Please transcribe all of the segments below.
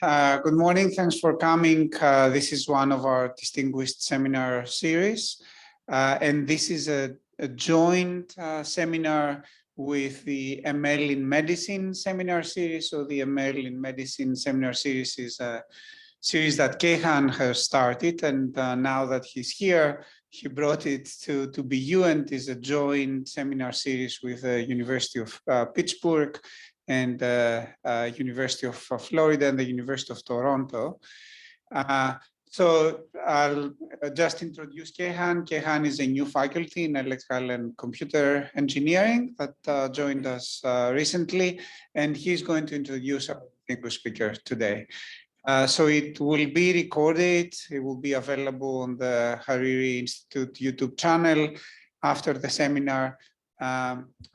Good morning. Thanks for coming. This is one of our distinguished seminar series. And this is a joint seminar with the ML in Medicine seminar series. So the ML in Medicine seminar series is a series that Kehan has started. And now that he's here, he brought it to BU, and is a joint seminar series with the University of Pittsburgh and University of Florida and the University of Toronto. So I'll just introduce Kehan. Kehan is a new faculty in electrical and computer engineering that joined us recently, and he's going to introduce our distinguished speaker today. So it will be recorded. It will be available on the Hariri Institute YouTube channel after the seminar.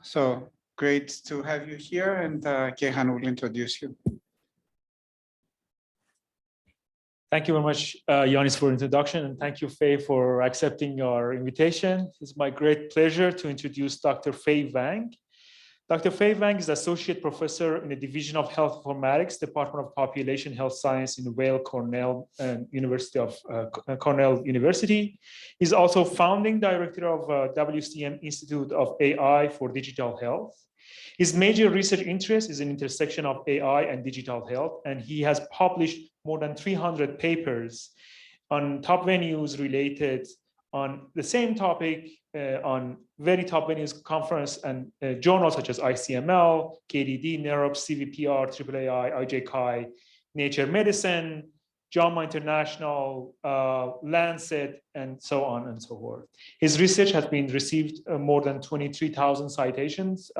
So great to have you here, and Kehan will introduce you. Thank you very much, Yanis, for the introduction, and thank you, Fei, for accepting our invitation. It's my great pleasure to introduce Dr. Fei Wang. Dr. Fei Wang is Associate Professor in the Division of Health Informatics, Department of Population Health Science in Weill Cornell University of Cornell University. He's also founding director of WCM Institute of AI for Digital Health. His major research interest is in intersection of AI and digital health, and he has published more than 300 papers on top venues related on the same topic, on very top venues, conference and journals such as ICML, KDD, NEUROPS, CVPR, AAAI, IJCAI, Nature Medicine, JAMA International, Lancet, and so on and so forth. His research has been received more than 23,000 citations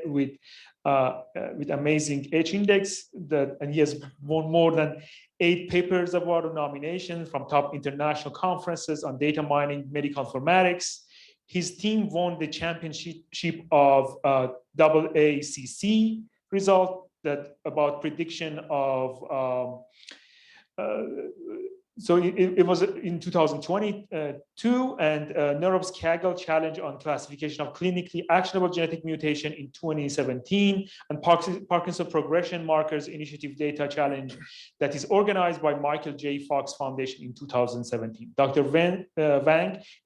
with amazing H index, and he has won more than 8 papers award nominations from top international conferences on data mining, medical informatics. His team won the championship of AACC result that about prediction of so it was in 2022, and NEUROPS Kaggle challenge on classification of clinically actionable genetic mutation in 2017, and Parkinson Progression Markers Initiative Data Challenge that is organized by Michael J. Fox Foundation in 2017. Dr. Wang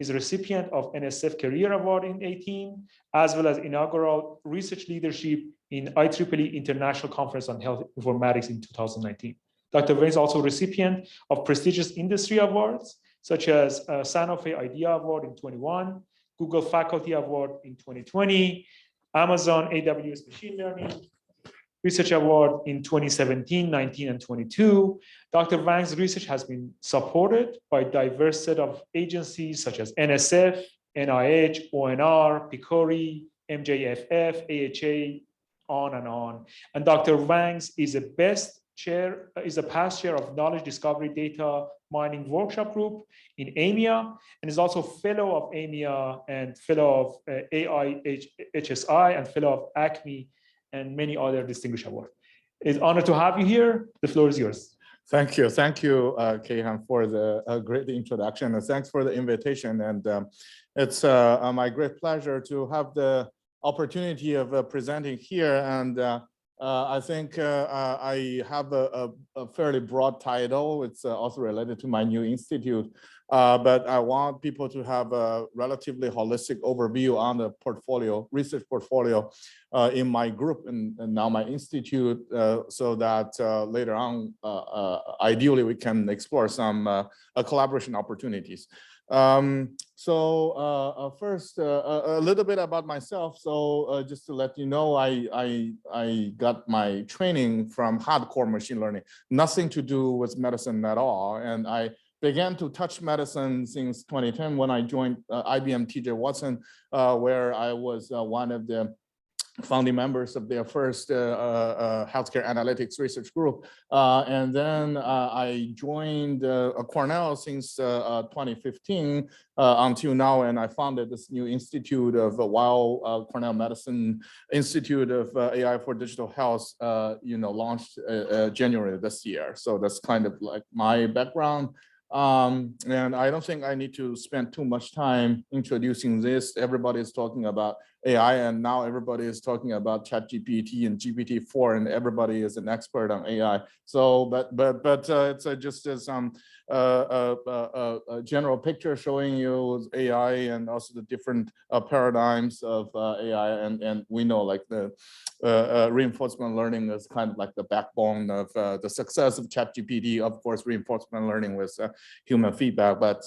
is a recipient of NSF Career Award in 2018, as well as inaugural research leadership in IEEE International Conference on Health Informatics in 2019. Dr. Wang is also recipient of prestigious industry awards, such as Sanofi IDEA Award in 2021, Google Faculty Award in 2020, Amazon AWS Machine Learning Research Award in 2017, 19, and 22. Dr. Wang's research has been supported by a diverse set of agencies such as NSF, NIH, ONR, PCORI, MJFF, AHA, on and on. And Dr. Wang's is a past chair of Knowledge Discovery Data Mining Workshop Group in AMIA, and is also fellow of AMIA and fellow of AIDH and fellow of ACME and many other distinguished awards. It's an honor to have you here. The floor is yours. Thank you, Kehan, for the great introduction, and thanks for the invitation. And it's my great pleasure to have the opportunity of presenting here. And I think I have a fairly broad title. It's also related to my new institute, but I want people to have a relatively holistic overview on the research portfolio in my group and now my institute, so that later on, ideally, we can explore some collaboration opportunities. First, a little bit about myself. So just to let you know, I got my training from hardcore machine learning, nothing to do with medicine at all. And I began to touch medicine since 2010 when I joined IBM TJ Watson, where I was one of the founding members of their first healthcare analytics research group. And then I joined Cornell since 2015 until now, and I founded this new institute of Weill Cornell Medicine Institute of AI for Digital Health, launched January this year. So that's kind of like my background. And I don't think I need to spend too much time introducing this. Everybody's talking about AI, and now everybody is talking about ChatGPT and GPT-4, and everybody is an expert on AI. So, but it's just some a general picture showing you AI and also the different paradigms of AI, and we know like the reinforcement learning is kind of like the backbone of the success of ChatGPT. Of course, reinforcement learning with human feedback, but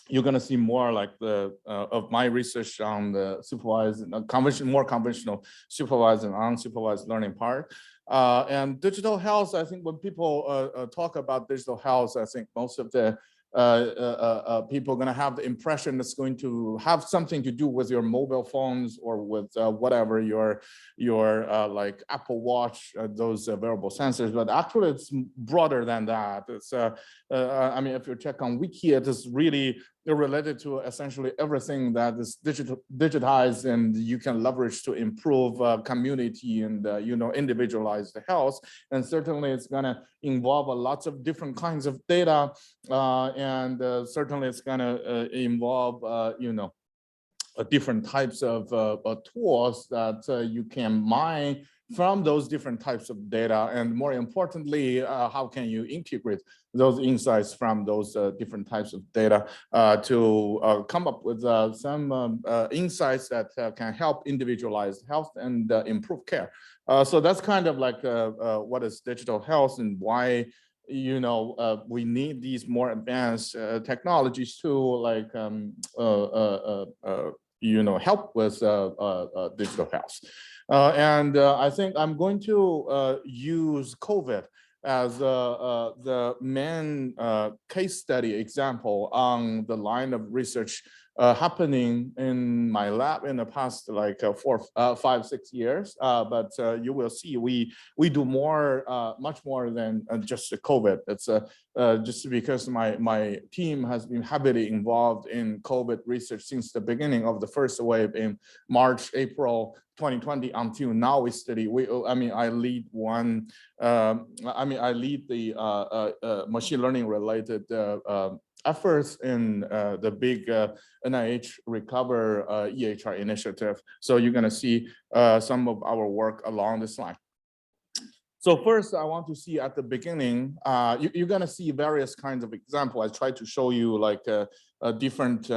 you're going to see more like the of my research on the supervised, more conventional supervised and unsupervised learning part. And digital health, I think when people talk about digital health, I think most of the people are going to have the impression it's going to have something to do with your mobile phones or with whatever your like Apple Watch, those wearable sensors. But actually, it's broader than that. It's I mean, if you check on Wiki, it is really related to essentially everything that is digitized and you can leverage to improve community and individualized health. And certainly, it's going to involve a lots of different kinds of data, and certainly it's going to involve different types of tools that you can mine from those different types of data, and more importantly, how can you integrate those insights from those different types of data to come up with some insights that can help individualize health and improve care. So that's kind of like what is digital health and why we need these more advanced technologies to like help with digital health. And I think I'm going to use COVID as the main case study example on the line of research happening in my lab in the past like 4, 5, 6 years. But you will see we do more, much more than just the COVID. It's just because my team has been heavily involved in COVID research since the beginning of the first wave in March, April 2020 until now. We study. I lead one. I lead the machine learning related efforts in the big NIH Recover EHR initiative. So you're going to see some of our work along this line. So first, I want to see at the beginning, you're going to see various kinds of examples. I try to show you like different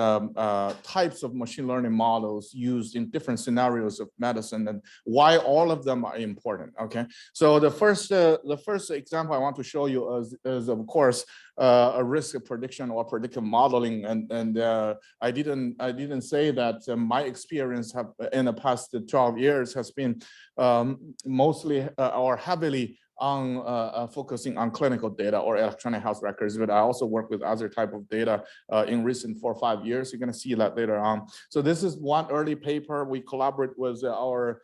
types of machine learning models used in different scenarios of medicine and why all of them are important. Okay, so the first example I want to show you is of course a risk prediction or predictive modeling, and I didn't say that my experience in the past 12 years has been mostly or heavily on focusing on clinical data or electronic health records, but I also work with other type of data in recent 4 or 5 years. You're going to see that later on. So this is one early paper. We collaborate with our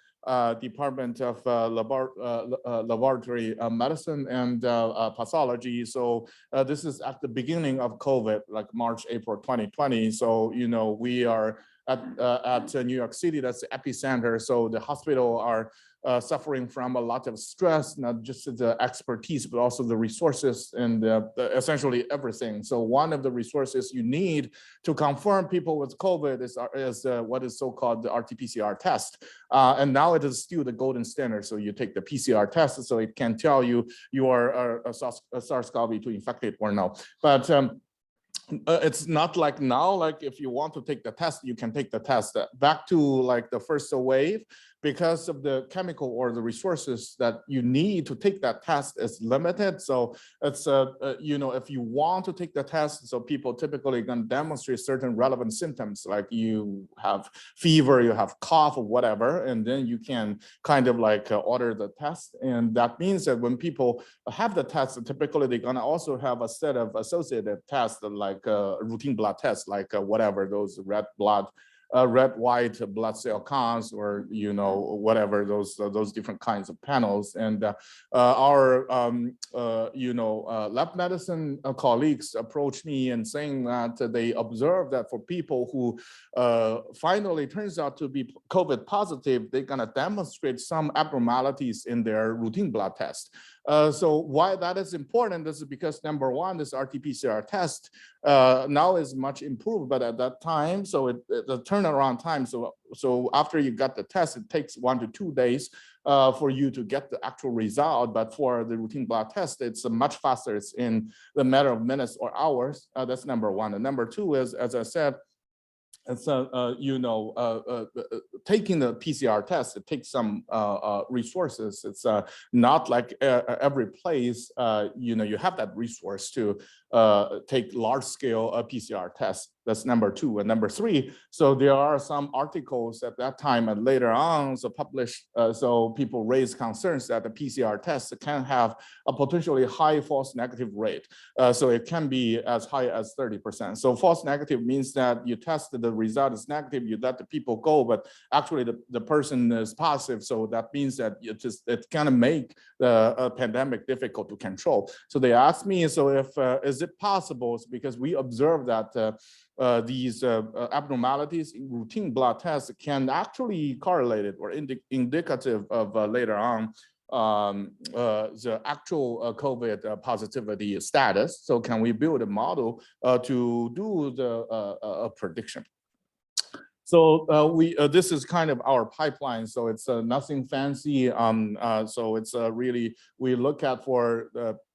Department of Laboratory Medicine and Pathology. So this is at the beginning of COVID, like March, April 2020. So we are at New York City. That's the epicenter. So the hospital are suffering from a lot of stress, not just the expertise, but also the resources and essentially everything. So one of the resources you need to confirm people with COVID is what is so-called the RT-PCR test. And now it is still the golden standard. So you take the PCR test, so it can tell you are a SARS-CoV-2 infected or no. But it's not like now, like if you want to take the test, you can take the test. Back to like the first wave, because of the chemical or the resources that you need to take that test is limited. So it's, if you want to take the test, so people typically going to demonstrate certain relevant symptoms, like you have fever, you have cough or whatever, and then you can kind of like order the test. And that means that when people have the test, typically they're going to also have a set of associated tests like routine blood tests, like whatever, those red, white blood cell counts, or whatever those different kinds of panels. And our lab medicine colleagues approached me and saying that they observed that for people who finally turns out to be COVID positive, they're going to demonstrate some abnormalities in their routine blood test. So why that is important is because number one, this RT-PCR test now is much improved, but at that time, so the turnaround time, so after you got the test, it takes 1 to 2 days for you to get the actual result. But for the routine blood test, it's much faster. It's in the matter of minutes or hours. That's number one. And number two is, as I said, it's taking the PCR test, it takes some resources. It's not like every place you have that resource to take large scale PCR tests. That's number two. And number three, so there are some articles at that time and later on so published, so people raise concerns that the PCR test can have a potentially high false negative rate. So it can be as high as 30%. So false negative means that you tested, the result is negative, you let the people go, but actually the person is positive. So that means that it kind of make the pandemic difficult to control. So they asked me, so if is it possible, because we observe that these abnormalities in routine blood tests can actually correlate it or indicative of later on the actual COVID positivity status. So can we build a model to do the prediction? So this is kind of our pipeline. So it's nothing fancy. So it's really, we look at for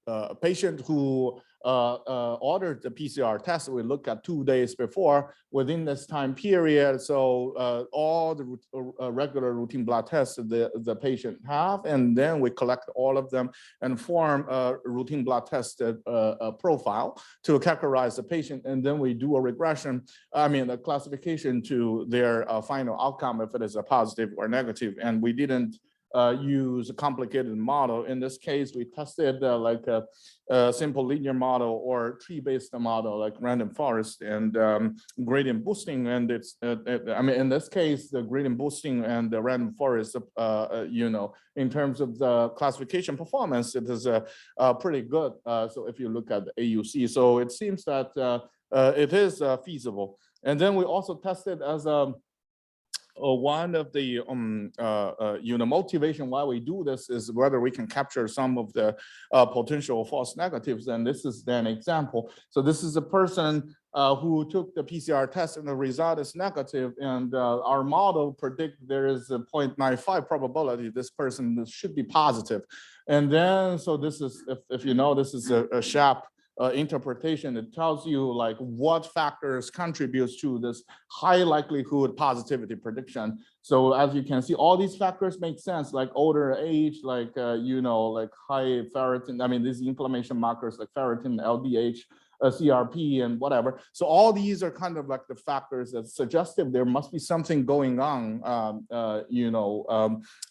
a patient who ordered the PCR test, we look at 2 days before within this time period. So all the regular routine blood tests the patient have, and then we collect all of them and form a routine blood test profile to categorize the patient. And then we do a regression, a classification to their final outcome, if it is a positive or negative. And we didn't use a complicated model. In this case, we tested like a simple linear model or tree-based model like random forest and gradient boosting. And it's, in this case, the gradient boosting and the random forest, in terms of the classification performance, it is pretty good. So if you look at the AUC, so it seems that it is feasible. And then we also tested as a one of the motivation why we do this is whether we can capture some of the potential false negatives. And this is an example. So this is a person who took the PCR test and the result is negative, and our model predict there is a 0.95 probability this person should be positive. And then, so this is, if you know, this is a SHAP interpretation. It tells you like what factors contributes to this high likelihood positivity prediction. So as you can see, all these factors make sense, like older age, like like high ferritin. These inflammation markers like ferritin, LDH, CRP, and whatever. So all these are kind of like the factors that suggestive there must be something going on,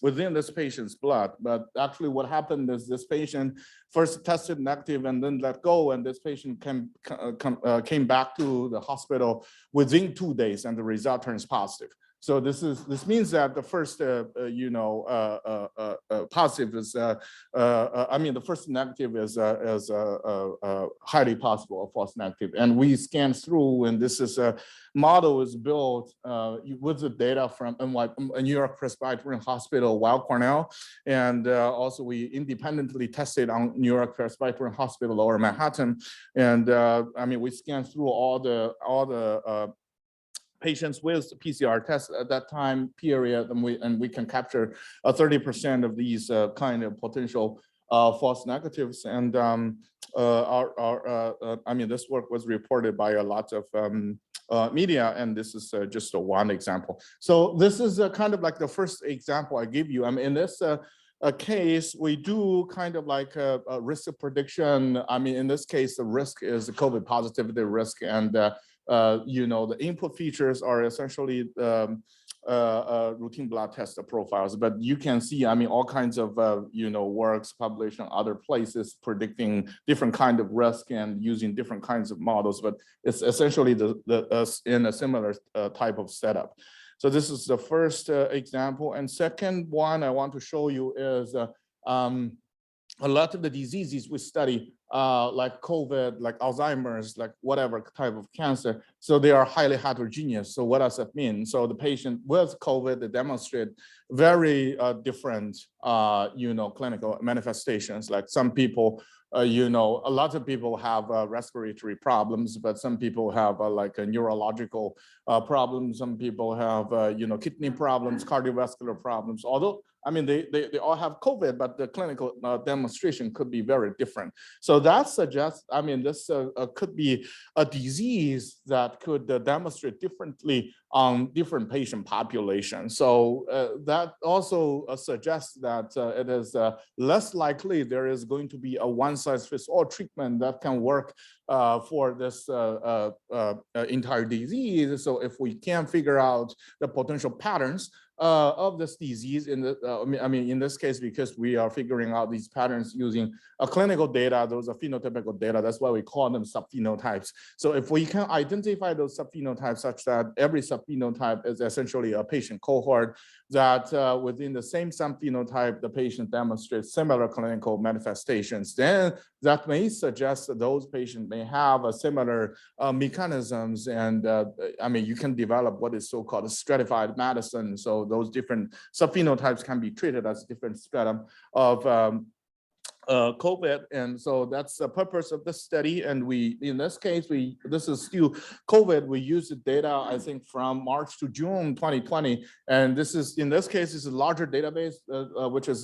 within this patient's blood. But actually, what happened is this patient first tested negative and then let go, and this patient came back to the hospital within 2 days, and the result turns positive. So this means that the first positive is the first negative is highly possible, a false negative, and we scan through, and this is a model is built with the data from New York Presbyterian Hospital, Weill Cornell, and also we independently tested on New York Presbyterian Hospital, Lower Manhattan, and we scan through all the patients with PCR tests at that time period, and we can capture 30% of these kind of potential false negatives. And this work was reported by a lot of media, and this is just one example. So this is kind of like the first example I give you. In this case, we do kind of like a risk prediction. In this case, the risk is the COVID positivity risk, and the input features are essentially routine blood test profiles, but you can see, all kinds of, works published on other places predicting different kind of risk and using different kinds of models, but it's essentially in a similar type of setup. So this is the first example. And second one I want to show you is a lot of the diseases we study like COVID, like Alzheimer's, like whatever type of cancer. So they are highly heterogeneous. So what does that mean? So the patient with COVID, they demonstrate very different, clinical manifestations. Like some people, a lot of people have respiratory problems, but some people have like a neurological problems. Some people have, kidney problems, cardiovascular problems. Although, I mean, they all have COVID, but the clinical demonstration could be very different. So that suggests, I mean, this could be a disease that could demonstrate differently on different patient populations. So that also suggests that it is less likely there is going to be a one-size-fits-all treatment that can work for this entire disease. So if we can figure out the potential patterns of this disease in the, in this case, because we are figuring out these patterns using clinical data, those are phenotypical data. That's why we call them subphenotypes. So if we can identify those subphenotypes such that every subphenotype is essentially a patient cohort, that within the same subphenotype, the patient demonstrates similar clinical manifestations, then that may suggest that those patients may have a similar mechanisms. And you can develop what is so-called stratified medicine. So those different subphenotypes can be treated as different stratum of COVID. And so that's the purpose of the study. And we, in this case, this is still COVID. We use the data, I think, from March to June 2020. And this is, in this case, is a larger database, which is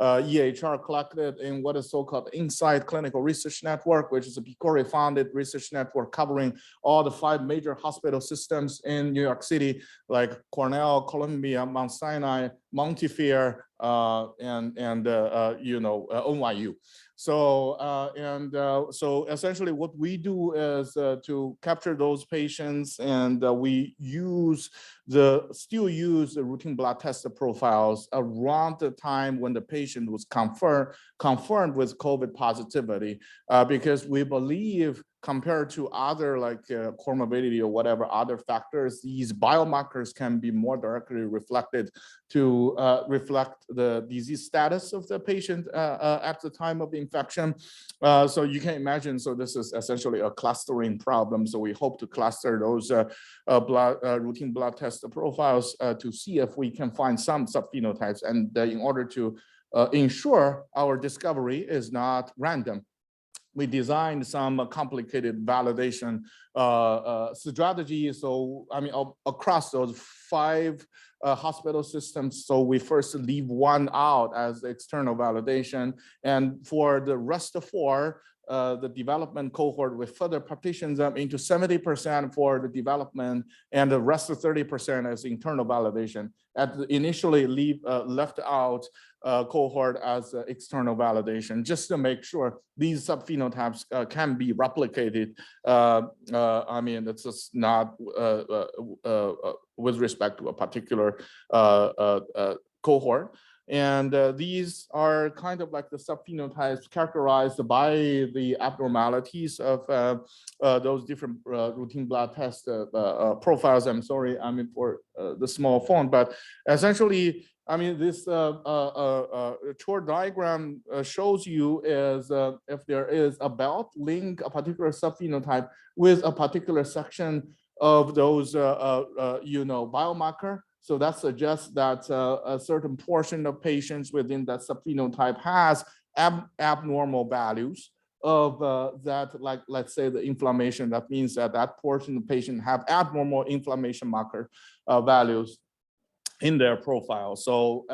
EHR collected in what is so-called Insight Clinical Research Network, which is a PCORI-founded research network covering all the 5 major hospital systems in New York City, like Cornell, Columbia, Mount Sinai, Montefiore, and NYU. So so essentially what we do is to capture those patients, and we still use the routine blood test profiles around the time when the patient was confirmed with COVID positivity, because we believe, compared to other like comorbidity or whatever other factors, these biomarkers can be more directly reflected to reflect the disease status of the patient at the time of the infection. So you can imagine, so this is essentially a clustering problem. So we hope to cluster those routine blood test profiles to see if we can find some subphenotypes, and in order to ensure our discovery is not random, we designed some complicated validation strategies. So, across those 5 hospital systems. So we first leave one out as external validation. And for the rest of 4, the development cohort, with further partitions them into 70% for the development and the rest of 30% as internal validation. Initially left out cohort as external validation, just to make sure these subphenotypes can be replicated. It's just not with respect to a particular cohort. And these are kind of like the subphenotypes characterized by the abnormalities of those different routine blood test profiles. I'm sorry, for the small font, but essentially, this chart diagram shows you is if there is a belt link a particular subphenotype with a particular section of those biomarker. So that suggests that a certain portion of patients within that subphenotype has abnormal values of that, like, let's say the inflammation. That means that that portion of patient have abnormal inflammation marker values in their profile. So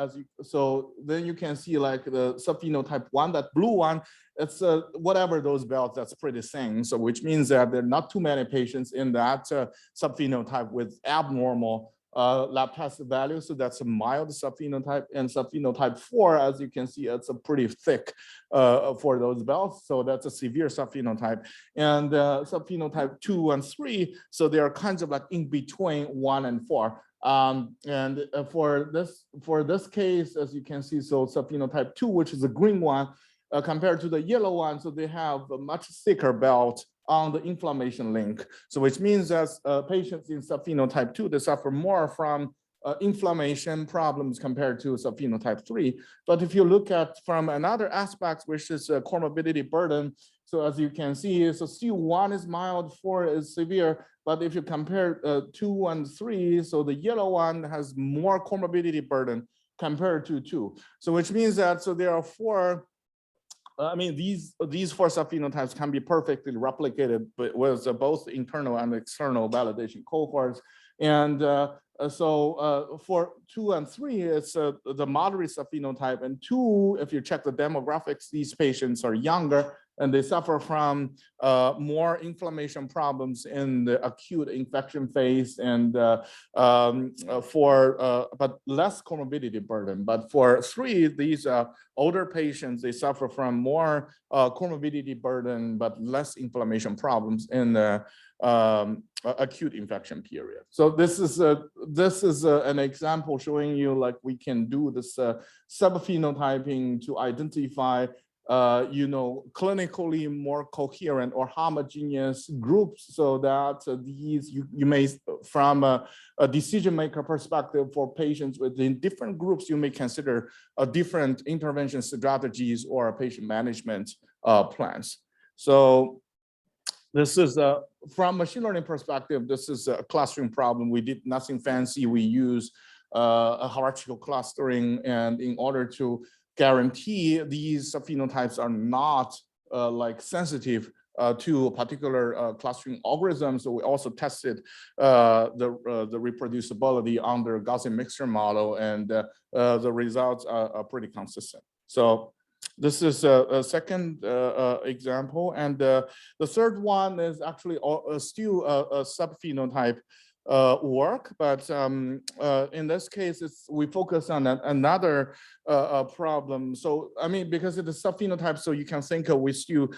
then you can see like the subphenotype 1, that blue one, it's whatever those belts, that's pretty thin. So which means that there are not too many patients in that subphenotype with abnormal lab test value. So that's a mild subphenotype. And subphenotype 4, as you can see, it's a pretty thick for those belts. So that's a severe subphenotype. And subphenotype 2 and 3, so they are kinds of like in between 1 and 4. And for this case, as you can see, so subphenotype 2, which is the green one, compared to the yellow one, so they have a much thicker belt on the inflammation link. So which means that patients in subphenotype 2, they suffer more from inflammation problems compared to subphenotype 3. But if you look at from another aspect, which is comorbidity burden, so as you can see, so still 1 is mild, 4 is severe. But if you compare 2 and 3, so the yellow one has more comorbidity burden compared to 2. So which means that so there are 4. I mean, these 4 subphenotypes can be perfectly replicated with both internal and external validation cohorts. And so for 2 and 3, it's the moderate subphenotype. And 2, if you check the demographics, these patients are younger and they suffer from more inflammation problems in the acute infection phase, and but less comorbidity burden. But for 3, these older patients, they suffer from more comorbidity burden, but less inflammation problems in the acute infection period. So this is an example showing you like we can do this subphenotyping to identify clinically more coherent or homogeneous groups, so that these you may, from a decision maker perspective for patients within different groups, you may consider different intervention strategies or patient management plans. So this is from machine learning perspective, this is a clustering problem. We did nothing fancy. We use a hierarchical clustering, and in order to guarantee these phenotypes are not like sensitive to a particular clustering algorithm. So we also tested the reproducibility under Gaussian mixture model, and the results are pretty consistent. So this is a second example. And the third one is actually still a subphenotype work, but in this case, we focus on another problem. So I mean, because it's a subphenotype, so you can think we still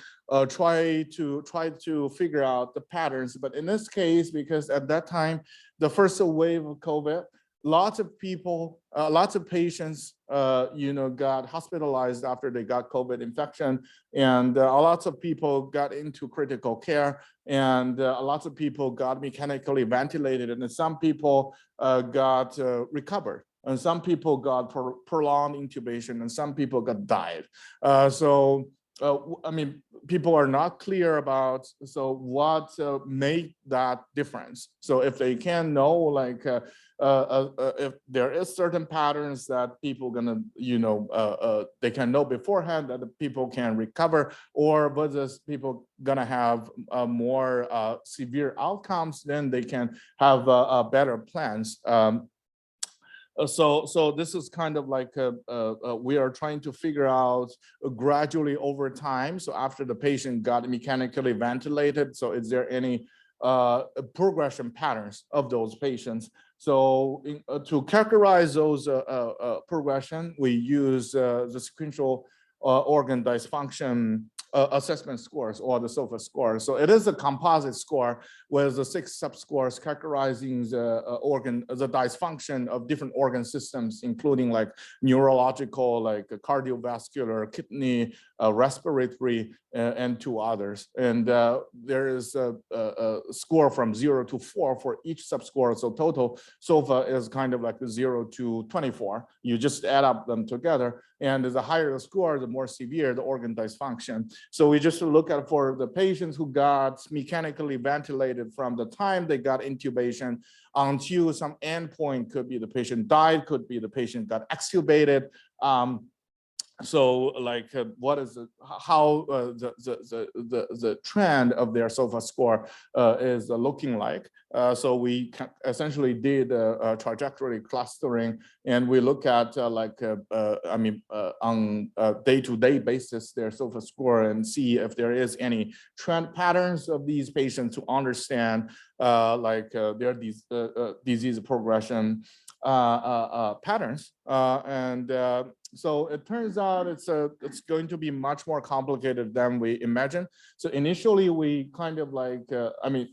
try to figure out the patterns. But in this case, because at that time, the first wave of COVID, lots of people, lots of patients, got hospitalized after they got COVID infection, and lots of people got into critical care, and lots of people got mechanically ventilated, and some people got recovered, and some people got prolonged intubation, and some people got died. I mean, people are not clear about what made that difference. So if they can know, like, if there is certain patterns that people gonna, they can know beforehand that the people can recover, or whether people gonna have more severe outcomes, then they can have better plans. So this is kind of like we are trying to figure out gradually over time. So after the patient got mechanically ventilated, so is there any progression patterns of those patients? So to characterize those progression, we use the sequential organ dysfunction assessment scores, or the SOFA score. So it is a composite score with the 6 subscores characterizing the dysfunction of different organ systems, including like neurological, like cardiovascular, kidney, respiratory, and 2 others. And there is a score from 0 to 4 for each subscore. So total SOFA is kind of like 0 to 24. You just add up them together, and the higher the score, the more severe the organ dysfunction. So we just look at for the patients who got mechanically ventilated from the time they got intubation until some endpoint. Could be the patient died, could be the patient got extubated. So like what is how the trend of their SOFA score is looking like. So we essentially did a trajectory clustering, and we look at on a day-to-day basis their SOFA score, and see if there is any trend patterns of these patients to understand their disease progression patterns. So it turns out it's going to be much more complicated than we imagined. So initially we kind of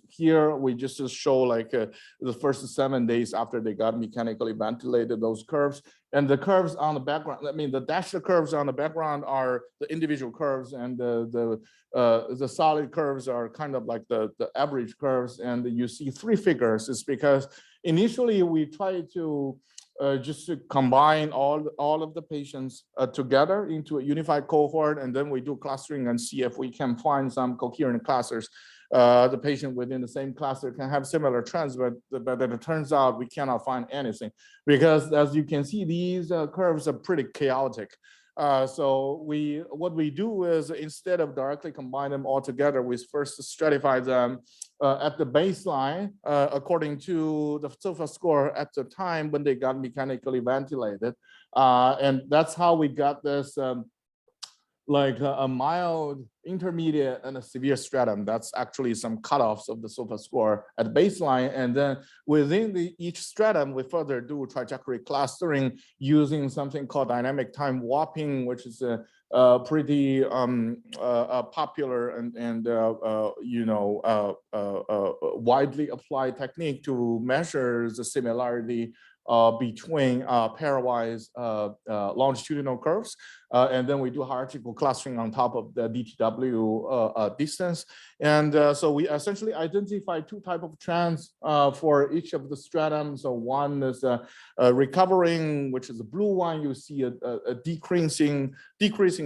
here we just show the first 7 days after they got mechanically ventilated, those curves, and the curves on the background. The dashed curves on the background are the individual curves, and the solid curves are kind of like the average curves. And you see 3 figures. Is because initially we try to just to combine all of the patients together into a unified cohort, and then we do clustering and see if we can find some coherent clusters. The patient within the same cluster can have similar trends, but it turns out we cannot find anything, because as you can see, these curves are pretty chaotic. So what we do is, instead of directly combine them all together, we first stratify them at the baseline according to the SOFA score at the time when they got mechanically ventilated. And that's how we got this like a mild, intermediate, and a severe stratum. That's actually some cutoffs of the SOFA score at baseline. And then within each stratum, we further do trajectory clustering using something called dynamic time warping, which is a pretty popular and widely applied technique to measure the similarity between pairwise longitudinal curves. And then we do hierarchical clustering on top of the DTW distance. And so we essentially identify two types of trends for each of the stratum. So one is recovering, which is the blue one. You see a decreasing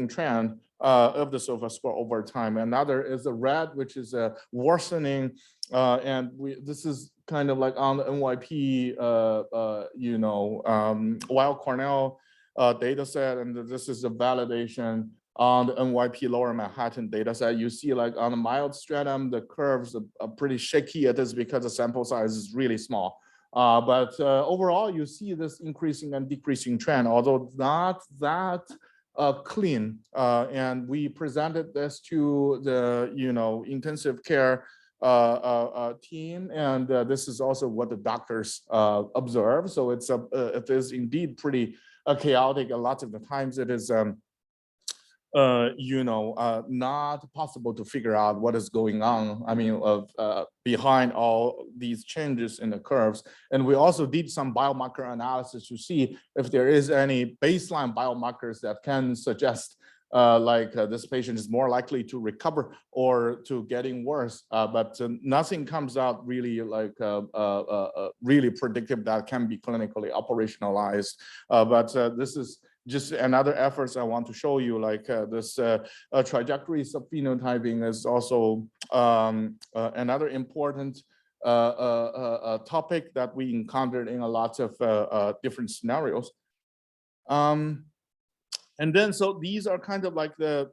trend of the SOFA score over time. Another is the red, which is a worsening. And this is kind of like on the NYP, Weill Cornell data set, and this is a validation on the NYP Lower Manhattan data set. You see, like on the mild stratum, the curves are pretty shaky. It is because the sample size is really small. But overall, you see this increasing and decreasing trend, although not that clean. And we presented this to the intensive care team, and this is also what the doctors observe. So it is indeed pretty chaotic. A lot of the times it is not possible to figure out what is going on. I mean, behind all these changes in the curves. And we also did some biomarker analysis to see if there is any baseline biomarkers that can suggest this patient is more likely to recover or to getting worse, but nothing comes out really like really predictive that can be clinically operationalized. But this is just another efforts I want to show you, like this trajectory subphenotyping is also another important topic that we encountered in a lot of different scenarios. And then, so these are kind of like the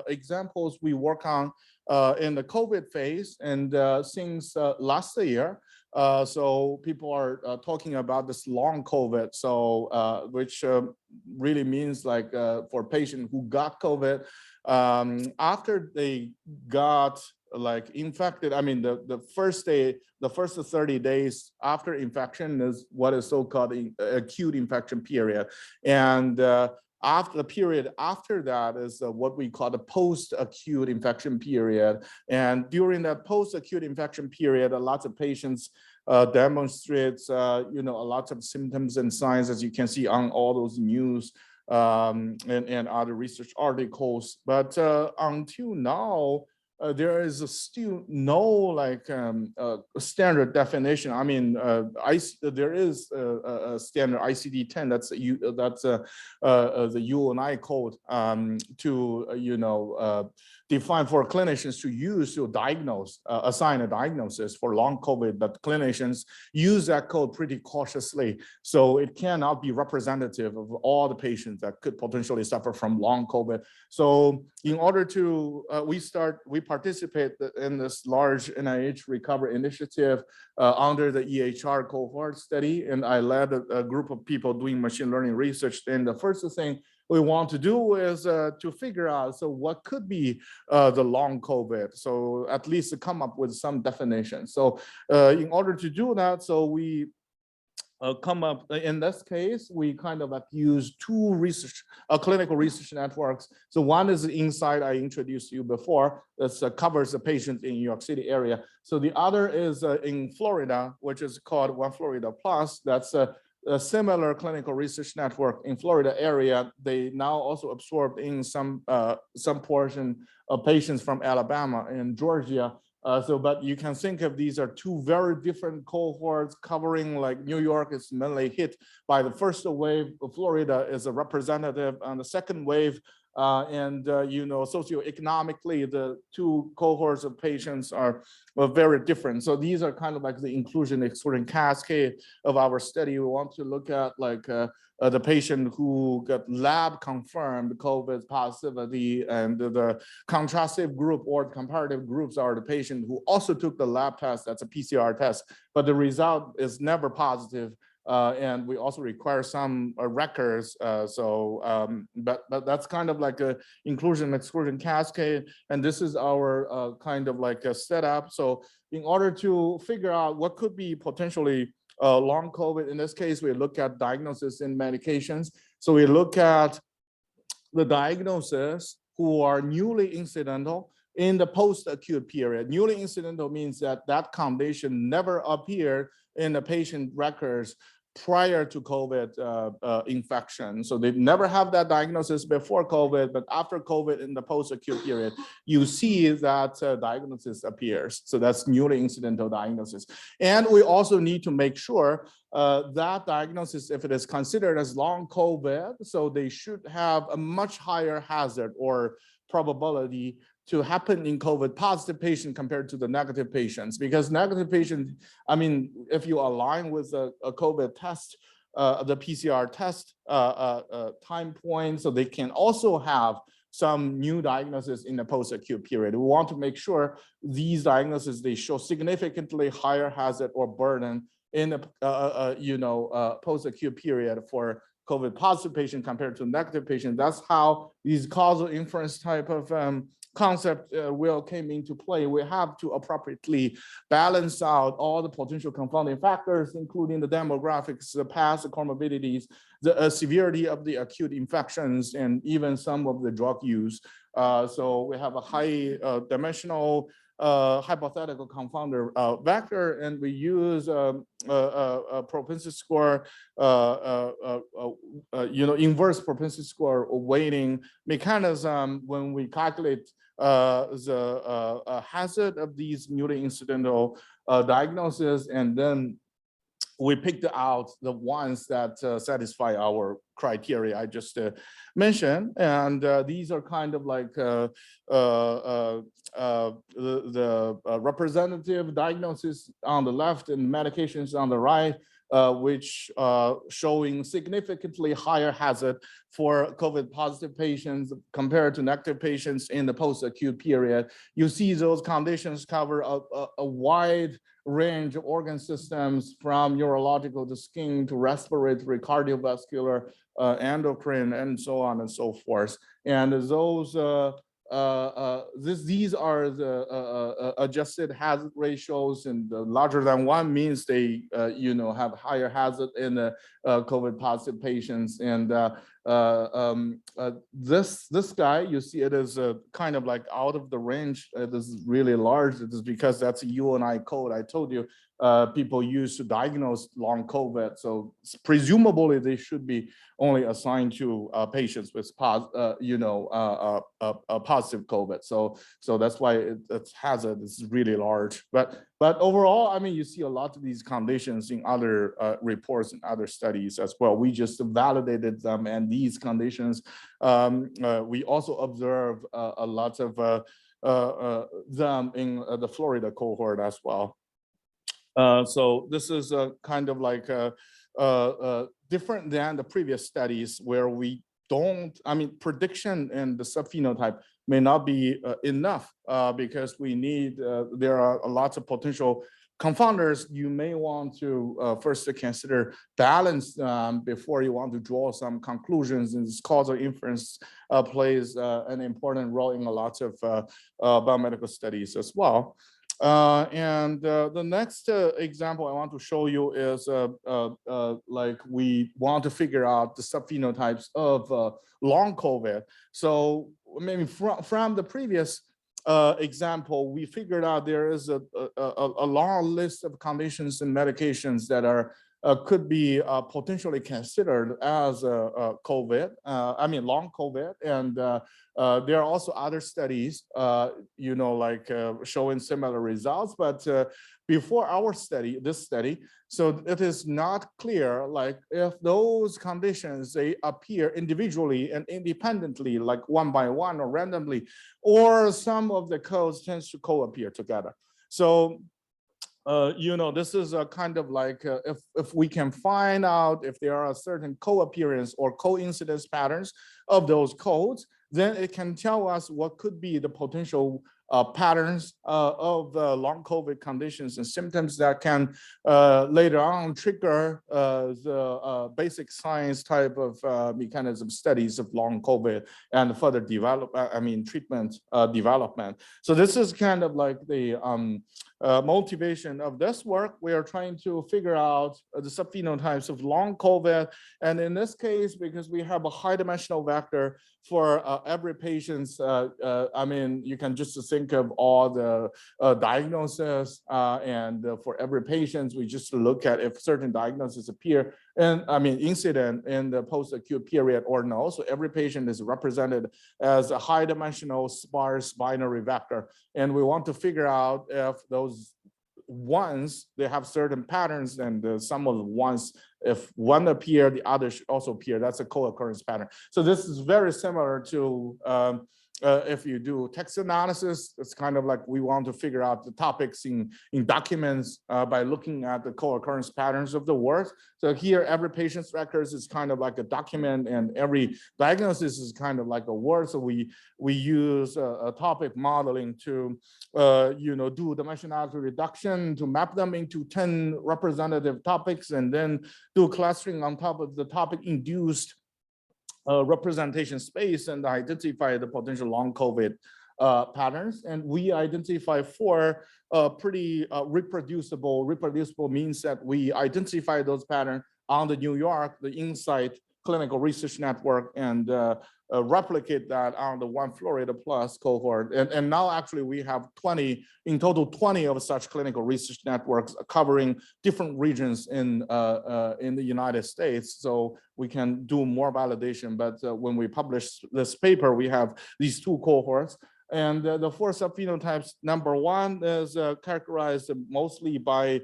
examples we work on in the COVID phase, and since last year. So people are talking about this long COVID, so which really means like for patients who got COVID, after they got like infected, I mean the first 30 days after infection is what is so-called acute infection period, and after the period after that is what we call the post-acute infection period. And during that post-acute infection period, a lot of patients demonstrates a lot of symptoms and signs, as you can see on all those news and other research articles. But until now, there is still no like standard definition. I mean, there is a standard ICD-10 that's the UNI code to define for clinicians to use to diagnose, assign a diagnosis for long COVID, but clinicians use that code pretty cautiously. So it cannot be representative of all the patients that could potentially suffer from long COVID. So in order to, we participate in this large NIH recovery initiative under the EHR cohort study. And I led a group of people doing machine learning research. And the first thing we want to do is to figure out, so what could be the long COVID? So at least to come up with some definition. So in order to do that, so we come up, in this case, we kind of use two clinical research networks. So one is Insight, I introduced you before, that covers the patients in New York City area. So the other is in Florida, which is called One Florida Plus. That's a similar clinical research network in Florida area. They now also absorbed in some portion of patients from Alabama and Georgia. But you can think of these are two very different cohorts covering, like New York is mainly hit by the first wave, Florida is a representative on the second wave. You know, socioeconomically, the two cohorts of patients are very different. So these are kind of like the inclusion exclusion cascade of our study. We want to look at like the patient who got lab confirmed COVID positivity, and the contrastive group or comparative groups are the patient who also took the lab test, that's a PCR test, but the result is never positive. And we also require some records. But that's kind of like a inclusion exclusion cascade. And this is our kind of like a setup. So in order to figure out what could be potentially long COVID, in this case, we look at diagnosis and medications. So we look at the diagnosis who are newly incidental in the post-acute period. Newly incidental means that that condition never appeared in the patient records prior to COVID infection. So they never have that diagnosis before COVID, but after COVID in the post-acute period, you see that diagnosis appears. So that's newly incidental diagnosis. And we also need to make sure that diagnosis, if it is considered as long COVID, so they should have a much higher hazard or probability to happen in COVID positive patient compared to the negative patients, because negative patients, I mean, if you align with a COVID test, the PCR test time point, so they can also have some new diagnosis in the post-acute period. We want to make sure these diagnoses, they show significantly higher hazard or burden in the post-acute period for COVID positive patient compared to negative patient. That's how these causal inference type of concept will came into play. We have to appropriately balance out all the potential confounding factors, including the demographics, the past comorbidities, the severity of the acute infections, and even some of the drug use. So we have a high dimensional hypothetical confounder vector, and we use a propensity score, inverse propensity score weighting mechanism when we calculate the hazard of these newly incidental diagnoses, and then we picked out the ones that satisfy our criteria I just mentioned. And these are kind of like the representative diagnosis on the left and medications on the right, which showing significantly higher hazard for COVID positive patients compared to negative patients in the post-acute period. You see those conditions cover a wide range of organ systems, from neurological to skin to respiratory, cardiovascular, endocrine, and so on and so forth. And those these are the adjusted hazard ratios, and larger than 1 means they have higher hazard in the COVID positive patients. And this guy, you see it is kind of like out of the range. It is really large. It is because that's a UNI code. I told you people use to diagnose long COVID. So presumably they should be only assigned to patients with positive COVID. So that's why its hazard is really large. But overall, I mean, you see a lot of these conditions in other reports and other studies as well. We just validated them, and these conditions, we also observe a lot of them in the Florida cohort as well. So this is kind of like different than the previous studies where we don't, I mean, prediction and the subphenotype may not be enough because we need, there are lots of potential confounders. You may want to first consider balance before you want to draw some conclusions, and this causal inference plays an important role in a lot of biomedical studies as well. The next example I want to show you is like we want to figure out the subphenotypes of long COVID. So maybe from the previous example, we figured out there is a long list of conditions and medications that are could be potentially considered as COVID, long COVID. And there are also other studies, showing similar results. But before our study, this study, so it is not clear, like if those conditions, they appear individually and independently, like one by one or randomly, or some of the codes tends to co-appear together. So this is a kind of like if we can find out if there are certain co-appearance or coincidence patterns of those codes, then it can tell us what could be the potential patterns of long COVID conditions and symptoms that can later on trigger the basic science type of mechanism studies of long COVID and further treatment development. So this is kind of like the motivation of this work. We are trying to figure out the subphenotypes of long COVID. And in this case, because we have a high dimensional vector for every patient's, you can just think of all the diagnoses and for every patient, we just look at if certain diagnoses appear and incident in the post-acute period or no. So every patient is represented as a high dimensional sparse binary vector. And we want to figure out if those ones, they have certain patterns, and the sum of the ones, if one appear, the other should also appear. That's a co-occurrence pattern. So this is very similar to if you do text analysis. It's kind of like we want to figure out the topics in documents by looking at the co-occurrence patterns of the words. So here, every patient's records is kind of like a document, and every diagnosis is kind of like a word. So we use a topic modeling to do dimensionality reduction to map them into 10 representative topics, and then do clustering on top of the topic induced representation space and identify the potential long COVID patterns. And we identify 4 pretty reproducible. Reproducible means that we identify those patterns on the New York, the Insight Clinical Research Network, and replicate that on the One Florida Plus cohort. And now actually we have 20 of such clinical research networks covering different regions in the United States. So we can do more validation. But when we publish this paper, we have these 2 cohorts. And the 4 subphenotypes, number 1 is characterized mostly by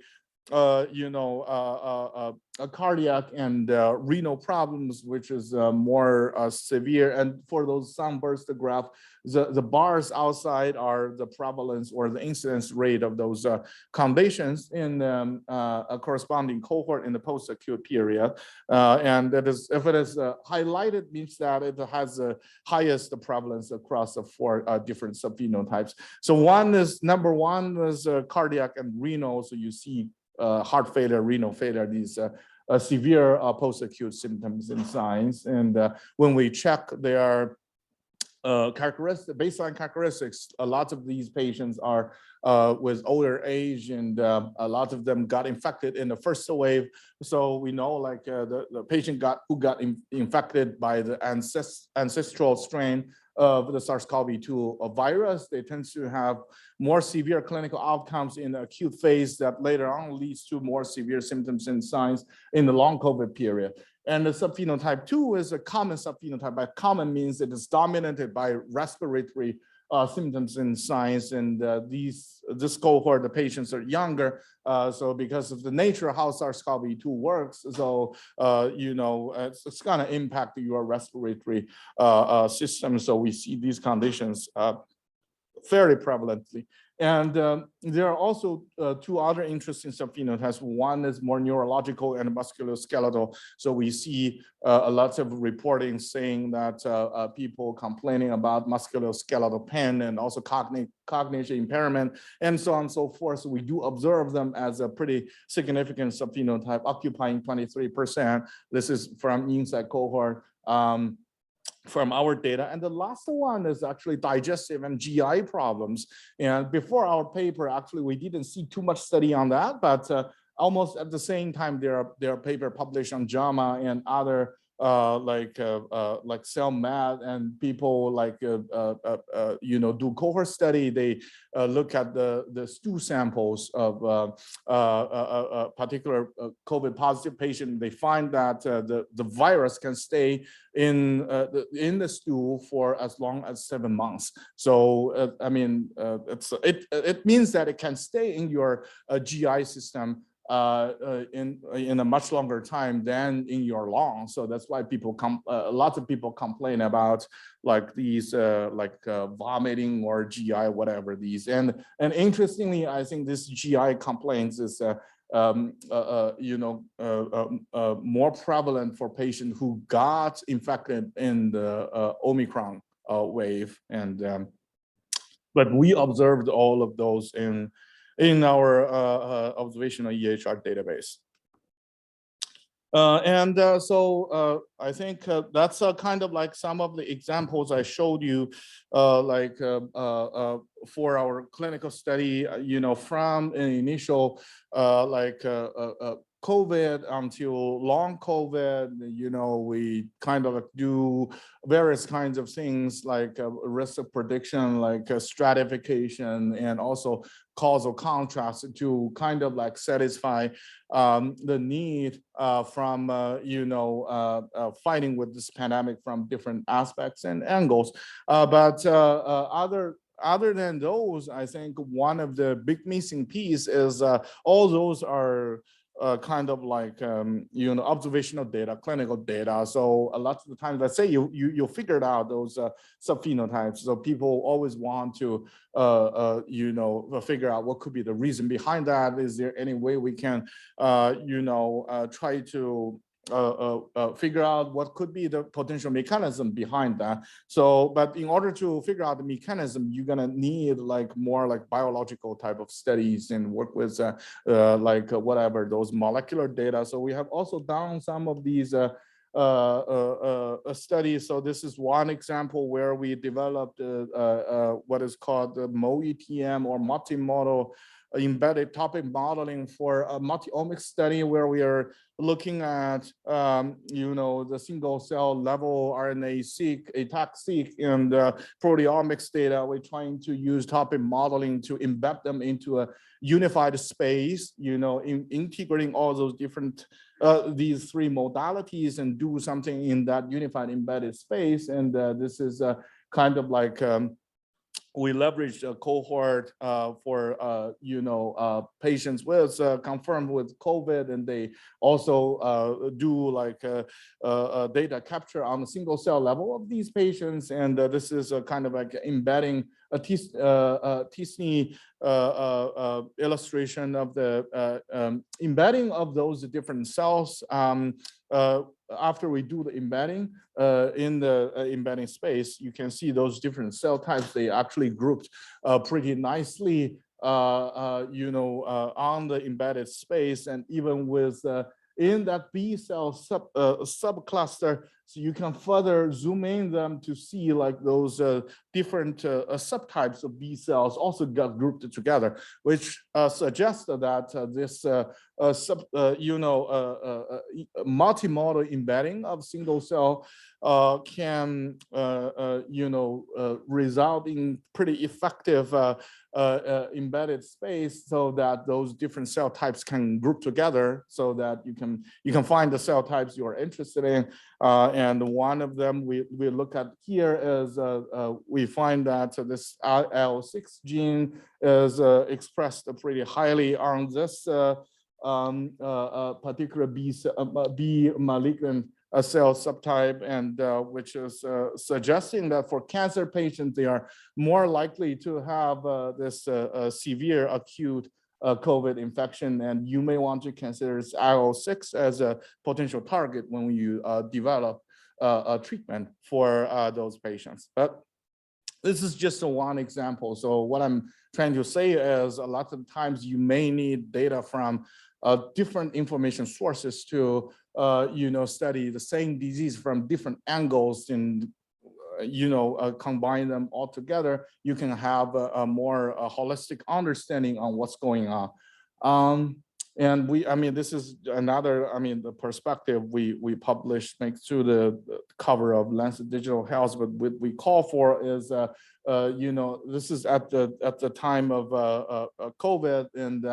cardiac and renal problems, which is more severe. And for those sunburst graph, the bars outside are the prevalence or the incidence rate of those conditions in a corresponding cohort in the post-acute period. And that is, if it is highlighted, means that it has the highest prevalence across the 4 different subphenotypes. So number one is cardiac and renal. So you see heart failure, renal failure, these severe post-acute symptoms and signs. And when we check their baseline characteristics, a lot of these patients are with older age, and a lot of them got infected in the first wave. So we know, like the patient who got infected by the ancestral strain of the SARS-CoV-2 virus, they tend to have more severe clinical outcomes in the acute phase that later on leads to more severe symptoms and signs in the long COVID period. And the subphenotype 2 is a common subphenotype. By common means it is dominated by respiratory symptoms and signs. And this cohort, the patients are younger. So because of the nature of how SARS-CoV-2 works, so it's going to impact your respiratory system. So we see these conditions fairly prevalently. And there are also 2 other interesting subphenotypes. One is more neurological and musculoskeletal. So we see a lot of reporting saying that people complaining about musculoskeletal pain and also cognition impairment and so on and so forth. So we do observe them as a pretty significant subphenotype, occupying 23%. This is from Insight cohort. From our data. And the last one is actually digestive and GI problems. And before our paper, actually, we didn't see too much study on that, but almost at the same time, there are paper published on JAMA and other like CellMed and people like do cohort study. They look at the stool samples of a particular COVID positive patient. They find that the virus can stay in the stool for as long as 7 months. So I mean, it means that it can stay in your GI system in a much longer time than in your lungs. So that's why people lots of people complain about like these vomiting or GI whatever these. And interestingly, I think this GI complaints is more prevalent for patients who got infected in the Omicron wave. And but we observed all of those in our observational EHR database. So I think that's kind of like some of the examples I showed you, for our clinical study, from an initial COVID until long COVID, we kind of do various kinds of things like risk of prediction, like stratification, and also causal contrast to kind of like satisfy the need from fighting with this pandemic from different aspects and angles. But other than those, I think one of the big missing piece is all those are kind of like observational data, clinical data. So a lot of the times, let's say you figured out those subphenotypes. So people always want to figure out what could be the reason behind that. Is there any way we can try to figure out what could be the potential mechanism behind that. So, but in order to figure out the mechanism, you're gonna need like more like biological type of studies and work with whatever those molecular data. So we have also done some of these studies. So this is one example where we developed what is called the MoETM or multimodal embedded topic modeling for a multi-omics study, where we are looking at the single cell level RNA-seq, ATAC-seq, and proteomics data. We're trying to use topic modeling to embed them into a unified space, integrating all those different these three modalities and do something in that unified embedded space. And this is kind of like we leveraged a cohort for patients with confirmed with COVID, and they also do like data capture on the single cell level of these patients. And this is a kind of like embedding a T-SNE illustration of the embedding of those different cells. After we do the embedding in the embedding space, you can see those different cell types. They actually grouped pretty nicely, on the embedded space, and even with in that B cell subcluster, so you can further zoom in them to see like those different subtypes of B cells also got grouped together, which suggests that this multimodal embedding of single cell can result in pretty effective embedded space, so that those different cell types can group together, so that you can find the cell types you are interested in. And one of them we look at here is we find that this IL-6 gene is expressed pretty highly on this particular B malignant cell subtype, and which is suggesting that for cancer patients, they are more likely to have this severe acute COVID infection, and you may want to consider IL-6 as a potential target when you develop a treatment for those patients. But this is just one example. So what I'm trying to say is, a lot of times you may need data from different information sources to study the same disease from different angles, and combine them all together. You can have a more holistic understanding on what's going on. And I mean, this is another, I mean, the perspective we published next to the cover of Lancet Digital Health, but what we call for is, you know, this is at the time of COVID, and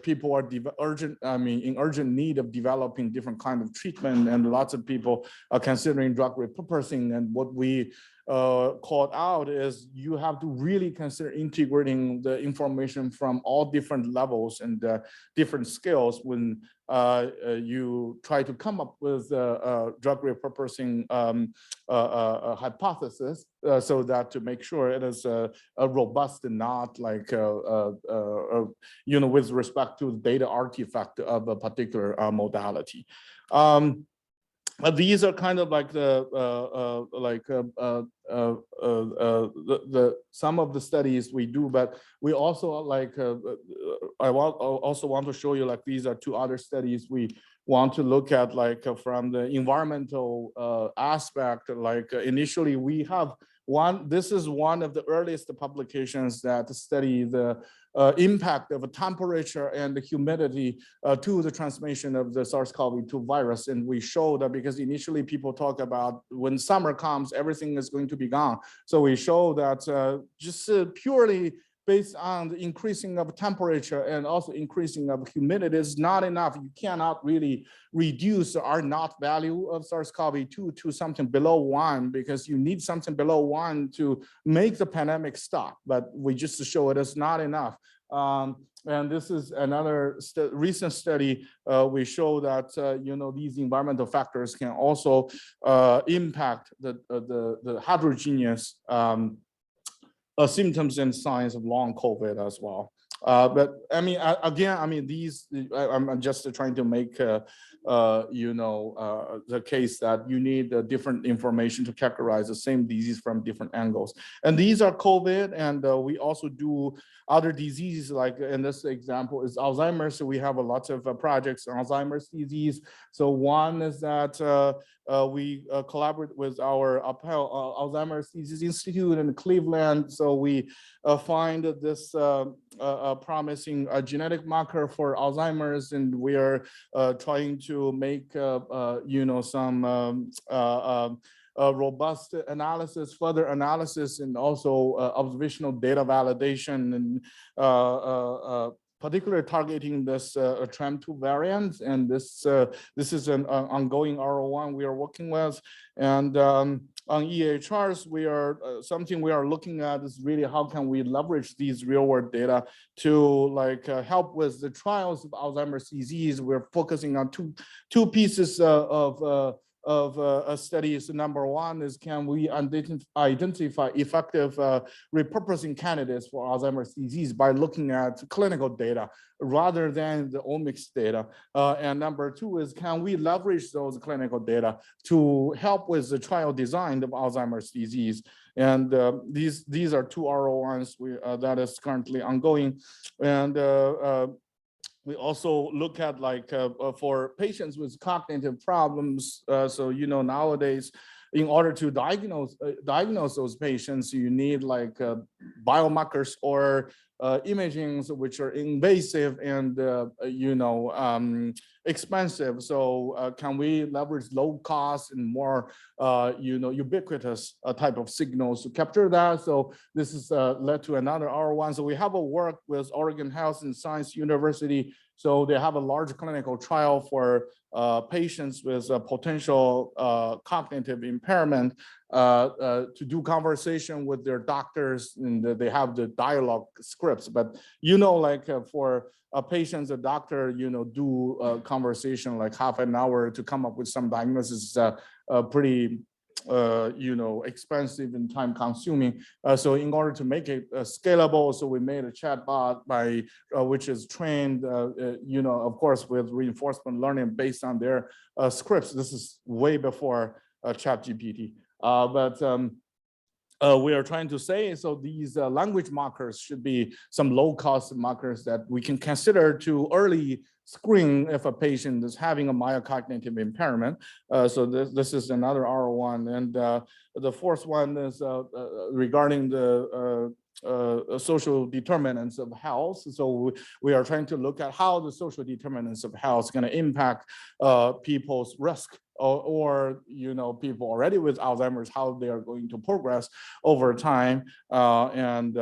people are in urgent need of developing different kind of treatment, and lots of people are considering drug repurposing. And what we called out is you have to really consider integrating the information from all different levels and different scales when you try to come up with a drug repurposing hypothesis, so that to make sure it is a robust and not like you know, with respect to the data artifact of a particular modality. These are kind of like the some of the studies we do, but we also like I also want to show you, like, these are two other studies we want to look at, like from the environmental aspect. Like initially we have one, this is one of the earliest publications that study the impact of temperature and the humidity to the transmission of the SARS-CoV-2 virus. And we show that because initially people talk about when summer comes, everything is going to be gone. So we show that just purely based on the increasing of temperature and also increasing of humidity is not enough. You cannot really reduce the R0 value of SARS-CoV-2 to something below 1, because you need something below 1 to make the pandemic stop. But we just show it is not enough. And this is another recent study. We show that you know, these environmental factors can also impact the heterogeneous symptoms and signs of long COVID as well. But I mean, again, I mean, these, I'm just trying to make, you know, the case that you need different information to characterize the same disease from different angles. And these are COVID, and we also do other diseases, like in this example is Alzheimer's. So we have a lot of projects on Alzheimer's disease. So one is that we collaborate with our Alzheimer's Disease Institute in Cleveland. So we find this promising genetic marker for Alzheimer's, and we are trying to make you know, some robust analysis, further analysis, and also observational data validation, and particularly targeting this TREM2 variant. And this is an ongoing R01 we are working with. And on EHRs, we are something we are looking at is really how can we leverage these real world data to like help with the trials of Alzheimer's disease. We're focusing on two pieces of studies. Number one is, can we identify effective repurposing candidates for Alzheimer's disease by looking at clinical data rather than the omics data. And number two is, can we leverage those clinical data to help with the trial design of Alzheimer's disease? And these are two R01s that is currently ongoing. And we also look at like for patients with cognitive problems. So, you know, nowadays, in order to diagnose those patients, you need like biomarkers or imagings which are invasive and you know, expensive. So can we leverage low cost and more you know, ubiquitous type of signals to capture that? So this is led to another R01. So we have a work with Oregon Health and Science University. So they have a large clinical trial for patients with potential cognitive impairment to do conversation with their doctors, and they have the dialogue scripts. But you know, like for patients, a doctor, you know, do a conversation like half an hour to come up with some diagnosis, pretty you know, expensive and time consuming. So in order to make it scalable, so we made a chatbot by which is trained, you know, of course, with reinforcement learning based on their scripts. This is way before ChatGPT. But we are trying to say, so these language markers should be some low-cost markers that we can consider to early screen if a patient is having a mild cognitive impairment. So this is another R01. And the fourth one is regarding the social determinants of health. So we are trying to look at how the social determinants of health is going to impact people's risk or people already with Alzheimer's, how they are going to progress over time. That's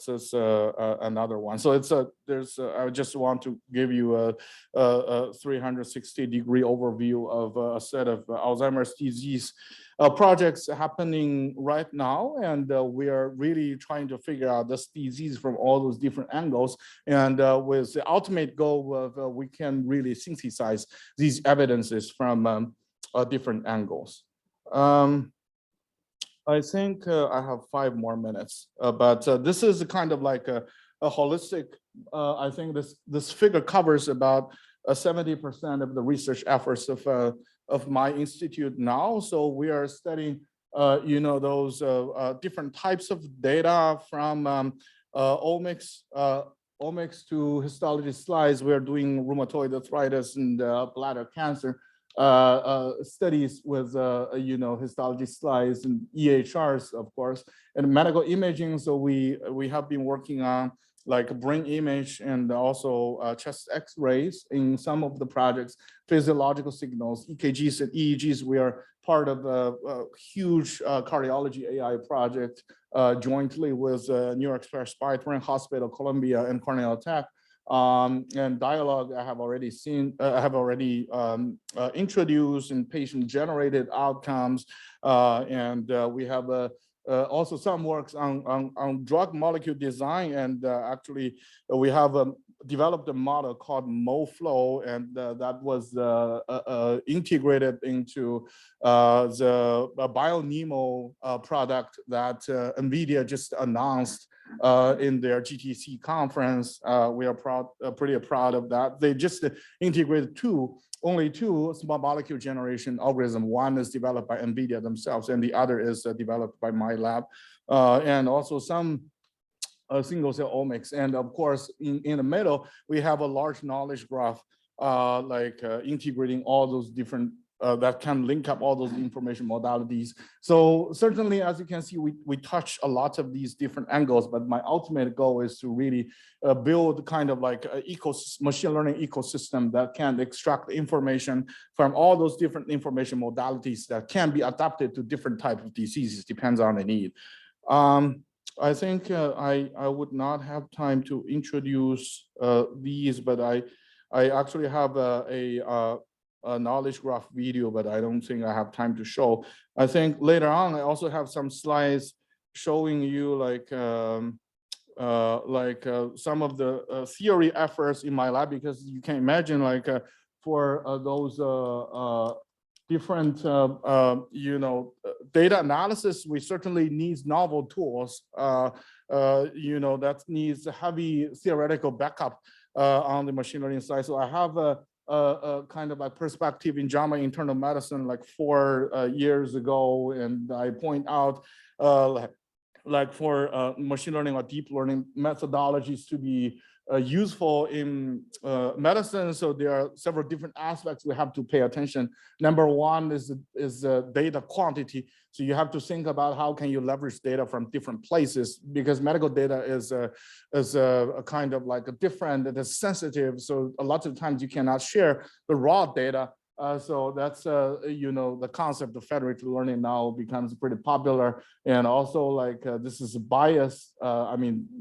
just another one. So it's I just want to give you a 360-degree overview of a set of Alzheimer's disease projects happening right now, and we are really trying to figure out this disease from all those different angles, and with the ultimate goal of we can really synthesize these evidences from different angles. I think I have 5 more minutes, but this is kind of like a holistic. I think this figure covers about 70% of the research efforts of my institute now. So we are studying, those different types of data from omics to histology slides. We are doing rheumatoid arthritis and bladder cancer studies with, histology slides and EHRs, of course, and medical imaging. So we have been working on like brain image and also chest x-rays in some of the projects, physiological signals, EKGs and EEGs. We are part of a huge cardiology AI project jointly with New York Presbyterian Hospital, Columbia, and Cornell Tech. And dialogue I have already introduced in patient-generated outcomes, and we have also some works on drug molecule design, and actually we have developed a model called MoFlow, and that was integrated into the BioNeMo product that NVIDIA just announced in their GTC conference. We are pretty proud of that. They just integrated only two small molecule generation algorithm. One is developed by NVIDIA themselves, and the other is developed by my lab, and also some single cell omics. And of course, in the middle, we have a large knowledge graph, integrating all those different that can link up all those information modalities. So certainly, as you can see, we touch a lot of these different angles, but my ultimate goal is to really build kind of like a machine learning ecosystem that can extract information from all those different information modalities that can be adapted to different types of diseases, depends on the need. I think I would not have time to introduce these, but I actually have a knowledge graph video, but I don't think I have time to show. I think later on, I also have some slides showing you some of the theory efforts in my lab, because you can imagine for those different data analysis, we certainly need novel tools, that needs a heavy theoretical backup on the machine learning side. So I have a kind of a perspective in JAMA Internal Medicine like 4 years ago, and I point out for machine learning or deep learning methodologies to be useful in medicine. So there are several different aspects we have to pay attention. Number one is data quantity. So you have to think about how can you leverage data from different places, because medical data is a kind of like a different, it is sensitive. So a lot of times you cannot share the raw data. So that's, the concept of federated learning now becomes pretty popular. And also this is a bias.